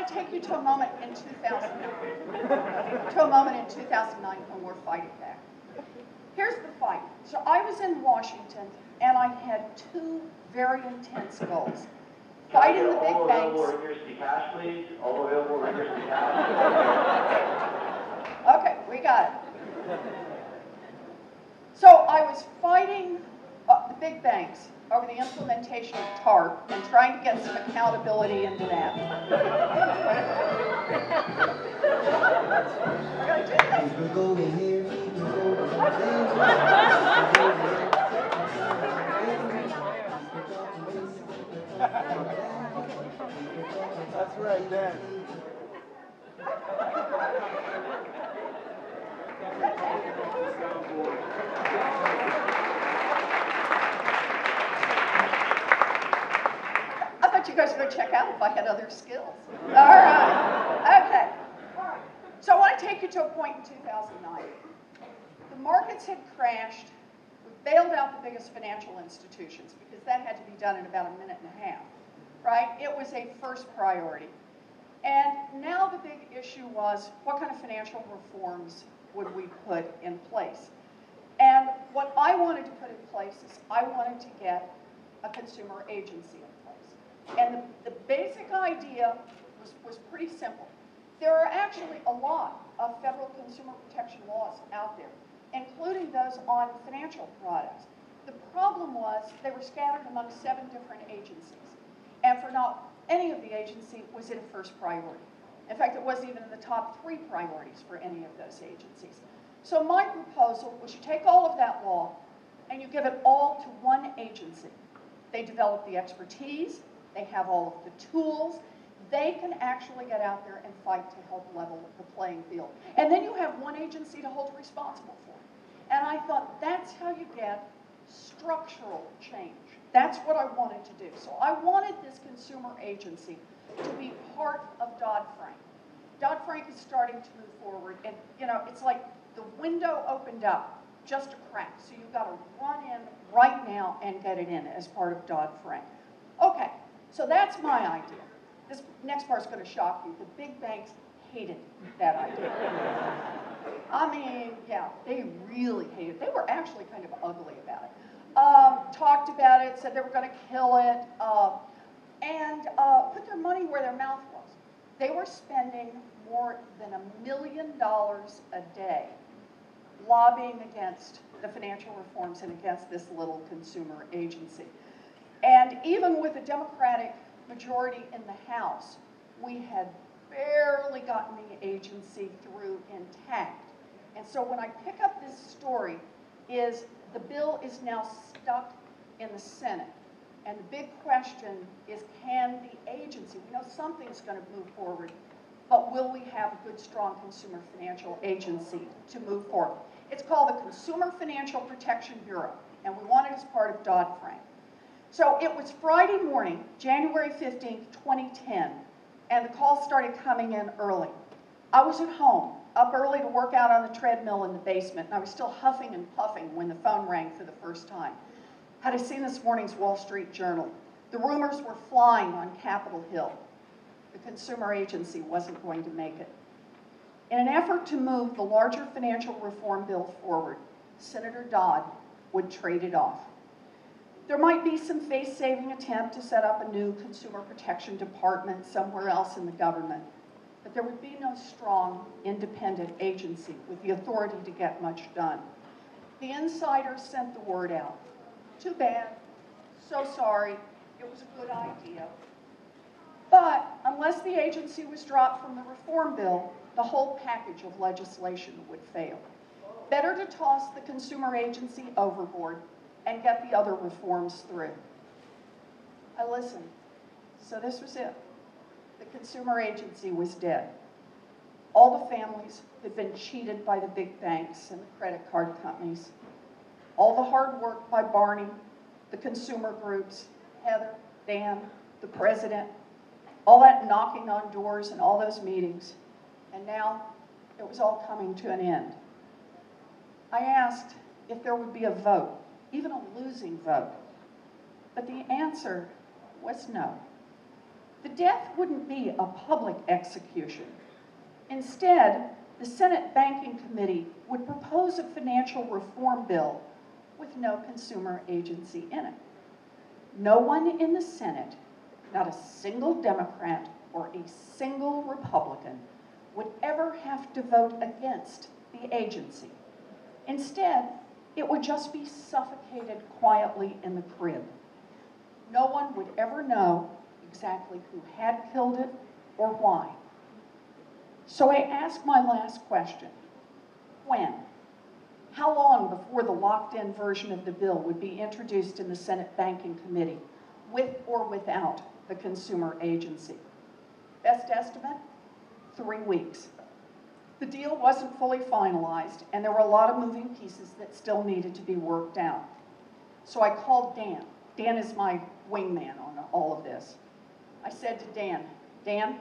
want to take you to a moment in 2009. To a moment in 2009 when we're fighting back. Here's the fight. So I was in Washington, and I had two very intense goals. Fighting the big banks. All available ringers to cash, please. All available ringers to cash. Okay, we got it. So I was fighting the big banks over the implementation of TARP and trying to get some accountability into that. We're going to do this. That's right, Dan. I thought you guys were going to check out if I had other skills. All right. Okay. All right. So I want to take you to a point in 2009. The markets had crashed. We bailed out the biggest financial institutions because that had to be done in about a minute and a half. Right? It was a first priority. And now the big issue was, what kind of financial reforms would we put in place? And what I wanted to put in place is I wanted to get a consumer agency in place. And the basic idea was pretty simple. There are actually a lot of federal consumer protection laws out there, including those on financial products. The problem was they were scattered among 7 different agencies. And for not any of the agency was it a first priority. In fact, it wasn't even in the top 3 priorities for any of those agencies. So my proposal was you take all of that law and you give it all to one agency. They develop the expertise, they have all of the tools, they can actually get out there and fight to help level the playing field. And then you have one agency to hold responsible for it. And I thought that's how you get structural change. That's what I wanted to do. So I wanted this consumer agency to be part of Dodd-Frank. Dodd-Frank is starting to move forward, and it's like the window opened up just a crack. So you've got to run in right now and get it in as part of Dodd-Frank. Okay, so that's my idea. This next part's going to shock you. The big banks hated that idea. I mean, yeah, they really hated it. They were actually kind of ugly about it. Talked about it, said they were going to kill it, and put their money where their mouth was. They were spending more than $1 million a day lobbying against the financial reforms and against this little consumer agency. And even with a Democratic majority in the House, we had barely gotten the agency through intact. And so when I pick up this story is the bill is now stuck in the Senate. And the big question is, can the agency, we know something's going to move forward, but will we have a good, strong consumer financial agency to move forward? It's called the Consumer Financial Protection Bureau, and we want it as part of Dodd-Frank. So it was Friday morning, January 15th, 2010, and the calls started coming in early. I was at home, up early to work out on the treadmill in the basement, and I was still huffing and puffing when the phone rang for the first time. Had I seen this morning's Wall Street Journal? The rumors were flying on Capitol Hill. The consumer agency wasn't going to make it. In an effort to move the larger financial reform bill forward, Senator Dodd would trade it off. There might be some face-saving attempt to set up a new consumer protection department somewhere else in the government, but there would be no strong, independent agency with the authority to get much done. The insiders sent the word out. Too bad, so sorry, it was a good idea. But unless the agency was dropped from the reform bill, the whole package of legislation would fail. Better to toss the consumer agency overboard and get the other reforms through. I listened, so this was it. The consumer agency was dead. All the families who'd been cheated by the big banks and the credit card companies, all the hard work by Barney, the consumer groups, Heather, Dan, the president, all that knocking on doors and all those meetings, and now it was all coming to an end. I asked if there would be a vote, even a losing vote, but the answer was no. the death wouldn't be a public execution. Instead, the Senate Banking Committee would propose a financial reform bill with no consumer agency in it. No one in the Senate, not a single Democrat or a single Republican, would ever have to vote against the agency. Instead, it would just be suffocated quietly in the crib. No one would ever know exactly who had killed it or why. So I ask my last question. When? How long before the locked-in version of the bill would be introduced in the Senate Banking Committee, with or without the consumer agency? Best estimate, 3 weeks. The deal wasn't fully finalized, and there were a lot of moving pieces that still needed to be worked out. So I called Dan. Dan is my wingman on all of this. I said to Dan, Dan,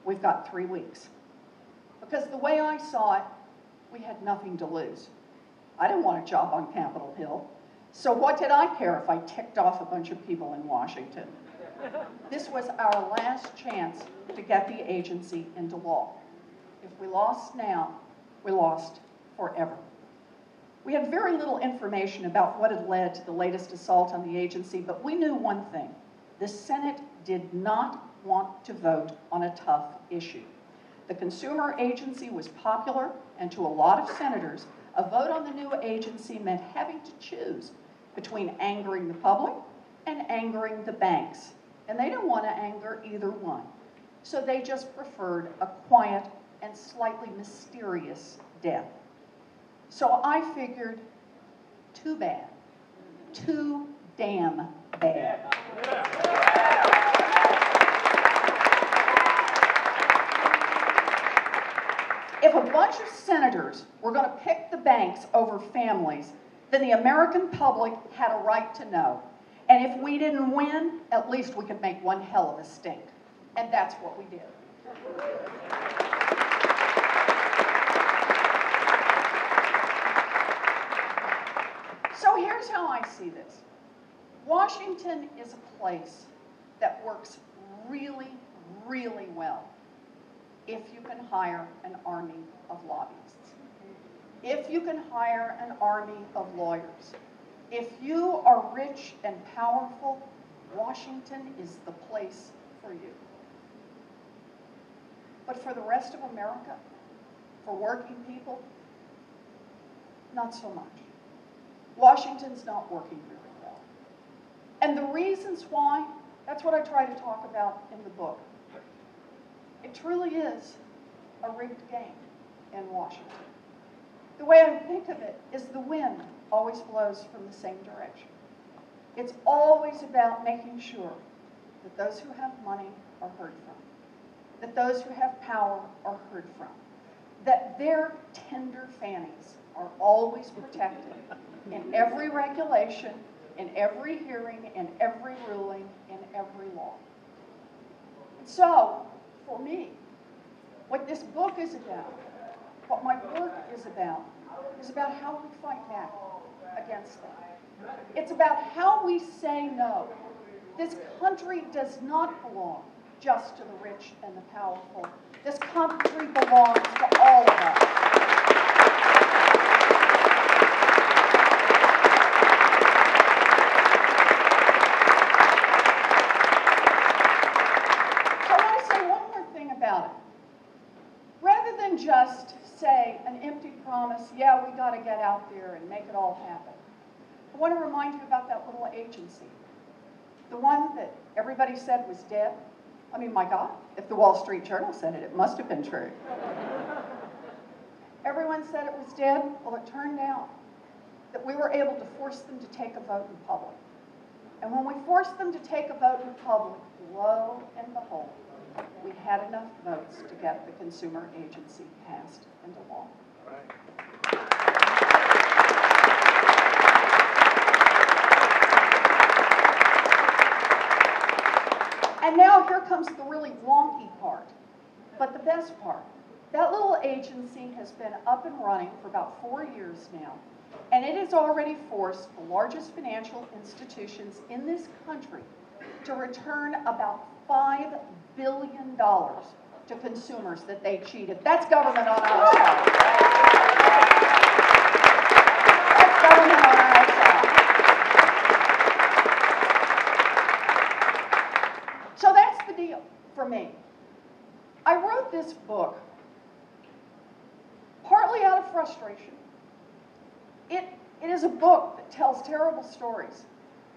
we've got 3 weeks. Because the way I saw it, we had nothing to lose. I didn't want a job on Capitol Hill. So what did I care if I ticked off a bunch of people in Washington? This was our last chance to get the agency into law. If we lost now, we lost forever. We had very little information about what had led to the latest assault on the agency, but we knew one thing. The Senate did not want to vote on a tough issue. The consumer agency was popular, and to a lot of senators, a vote on the new agency meant having to choose between angering the public and angering the banks. And they didn't want to anger either one. So they just preferred a quiet and slightly mysterious death. So I figured, too bad. Too damn bad. If a bunch of senators were going to pick the banks over families, then the American public had a right to know. And if we didn't win, at least we could make one hell of a stink. And that's what we did. So here's how I see this. Washington is a place that works really, really well if you can hire an army of lobbyists, if you can hire an army of lawyers. If you are rich and powerful, Washington is the place for you. But for the rest of America, for working people, not so much. Washington's not working very well. And the reasons why, that's what I try to talk about in the book. It truly is a rigged game in Washington. The way I think of it is the wind always blows from the same direction. It's always about making sure that those who have money are heard from, that those who have power are heard from, that their tender fannies are always protected in every regulation, in every hearing, in every ruling, in every law. And so, for me, what this book is about, what my work is about how we fight back against them. It's about how we say no. This country does not belong just to the rich and the powerful. This country belongs to all of us. So I want to say one more thing about it. Rather than just say an empty promise, yeah, we got to get out there and make it all happen, I want to remind you about that little agency. The one that everybody said was dead. I mean, my God, if the Wall Street Journal said it, it must have been true. Everyone said it was dead. Well, it turned out that we were able to force them to take a vote in public. And when we forced them to take a vote in public, lo and behold, we had enough votes to get the consumer agency passed into law. And now here comes the really wonky part, but the best part. That little agency has been up and running for about 4 years now, and it has already forced the largest financial institutions in this country to return about $5 billion to consumers that they cheated. That's government on our side. That's government on our side. So that's the deal for me. I wrote this book partly out of frustration. It is a book that tells terrible stories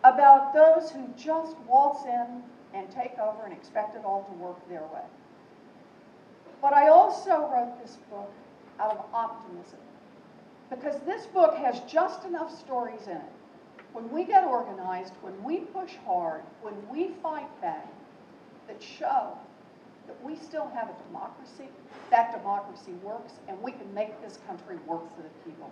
about those who just waltz in and take over and expect it all to work their way. But I also wrote this book out of optimism, because this book has just enough stories in it. When we get organized, when we push hard, when we fight back, that show that we still have a democracy, that democracy works, and we can make this country work for the people.